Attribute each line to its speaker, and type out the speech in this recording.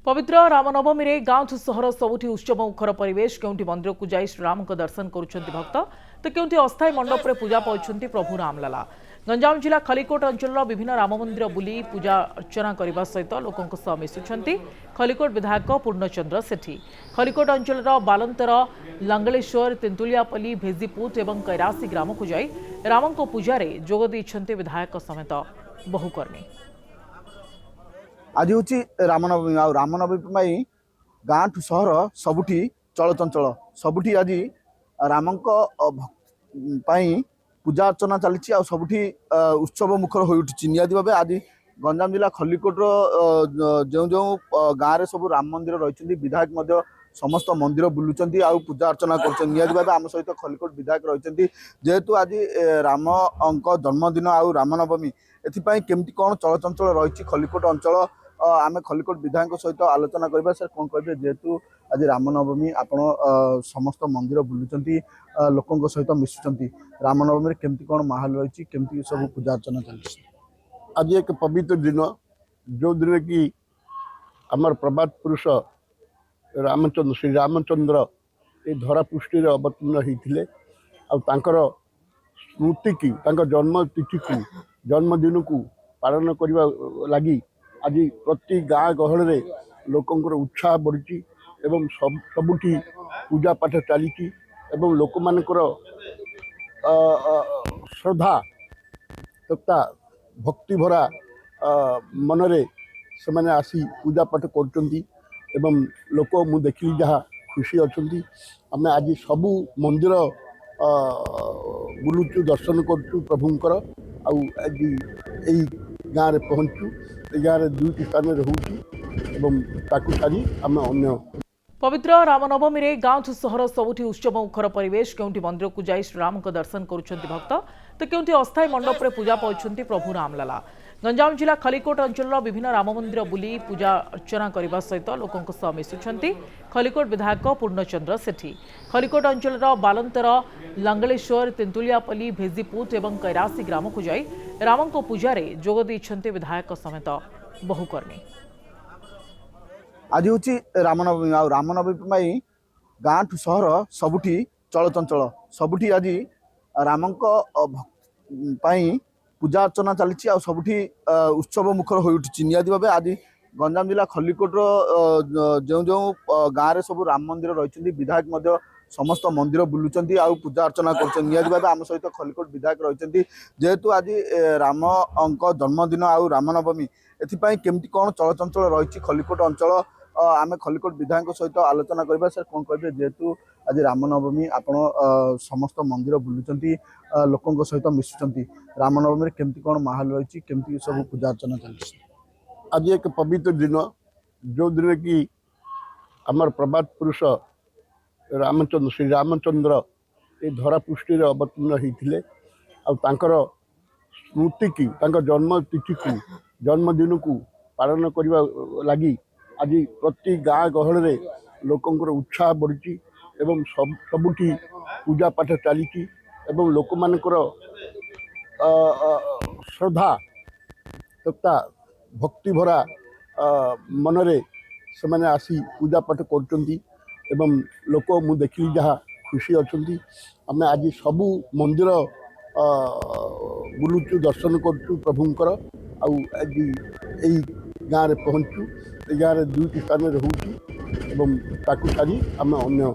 Speaker 1: पवित्र रामनवमी रे गांव सहर सबुठी उत्सव मुखर परिवेश केउंठी मंदिर को जाई श्रीराम को दर्शन करुछंती भक्त तो केउंठी अस्थायी मंडप रे पूजा पाउछंती प्रभु रामलला। गंजाम जिला खलिकोट अंचल विभिन्न राम मंदिर बुली पूजा अर्चना करने सहित लोकों सह मिशुंट खलिकोट विधायक पूर्णचंद्र सेठी खलिकोट अंचल बालंतर लंगलेश्वर तेंतुलियापल्ली भेजीपुट और कैरासी ग्राम को जाई राम पूजा जोग देइछंती विधायक समेत बहु कर्मी।
Speaker 2: आज हूँ रामनवमी आ रामनवमी गाँ ठू सहर सबुठी चलचंचल सबुठी आज राम पूजा अर्चना चली सबुठी उत्सव मुखर हो उठी निहाती भाव आज गंजाम जिला खलिकोट जो जो गाँव में सब राम मंदिर रही विधायक समस्त मंदिर बुलूं आ पूजा अर्चना कर निहाती भाव आम सहित खलिकोट विधायक रही जेहेतु आज राम जन्मदिन आ रामनवमी एपाई केमती कौन चलचंचल रही खलिकोट अंचल आम खलिकोट विधायक सहित आलोचना करबा। सर कौन कहे जेहेतु आज रामनवमी आपण समस्त मंदिर बुलूं लोकों सहित मिशुंट रामनवमी केमती कौन माहौल रही केमती सब पूजा अर्चना चलती।
Speaker 3: आज एक पवित्र दिन जो दिन की आमर प्रभात पुरुष रामचंद्र श्री रामचंद्र ये धरा पृष्ठि अवतीर्ण होते स्मृति की जन्म तिथि को जन्मदिन को पालन करने लगी आज प्रति गाँ गहल लोकों उत्साह बढ़ी एवं सबुठी पूजा पाठ चली लोक मानकर श्रद्धा तथा भक्ति भरा मनरे से मैंने आसी पूजा पाठ कर लोक मु देखली जहाँ खुशी अच्छा आम आज सबू मंदिर बुलुचु दर्शन करूँ प्रभुंकर आज यही गाँव में पहुँचु गाँव में दुईटी स्थान रोची सारी आम अन्य
Speaker 1: पवित्र रामनवमी रे गांव सहर सबुठी उत्सव मुखर परिवेश केउंठी मंदिर को जाई श्रीराम को दर्शन करुछंती भक्त तो केउंठी अस्थायी मंडप रे पूजा पाउछंती प्रभु रामलला। गंजाम जिला खलिकोट अंचल विभिन्न राम मंदिर बुली पूजा अर्चना करने सहित लोकों सह मिशुंट खलिकोट विधायक पूर्णचंद्र सेठी खलिकोट अंचल बालंतर लंगलेश्वर तेंतुलियापल्ली भेजीपुट और कैरासी ग्राम को जाई राम पूजा जोग देइछंती विधायक समेत बहु कर्मी।
Speaker 2: आज हूँ रामनवमी आ रामनवमी गाँ ठू सहर सबुठी चलचंचल सबुठी आज राम पूजा अर्चना चली सबुठी उत्सव मुखर हो उठी निहाती भाव आज गंजाम जिला खलिकोट जो जो गाँव में सब राम मंदिर रही विधायक समस्त मंदिर बुलूं आ पूजा अर्चना कर निहाती भाव आम सहित खलिकोट विधायक रही जेहेतु आज राम जन्मदिन आ रामनवमी एपाई केमती कौन चलचंचल रही खलिकोट अंचल आम खलिकोट विधायक सहित आलोचना करबा। सर कौन कहे जेहेतु आज रामनवमी आपण समस्त मंदिर बुलूं लोकों सहित मिशुंट रामनवमी केमती कौन माहौल रही केमती सब पूजा अर्चना चलती।
Speaker 3: आज एक पवित्र दिन जो दिन की आमर प्रभात पुरुष रामचंद्र श्री रामचंद्र ये धरा पृष्ठि अवतीर्ण होते स्मृति की जन्म तिथि को जन्मदिन को पालन करने लगी आज प्रति गाँ गहल लोकों उत्साह बढ़ी सबुठी पूजा पाठ चली लोक मानकर श्रद्धा तथा भक्ति भरा मनरे से मैंने आसी पूजा पाठ कर लोक मु देखली जहाँ खुशी अच्छा आम आज सबू मंदिर बुलुचु दर्शन करूँ प्रभुंकर आज यही गाँव में पहुँचु गाँव में दुईटी स्थान रोची सारी आम अन्य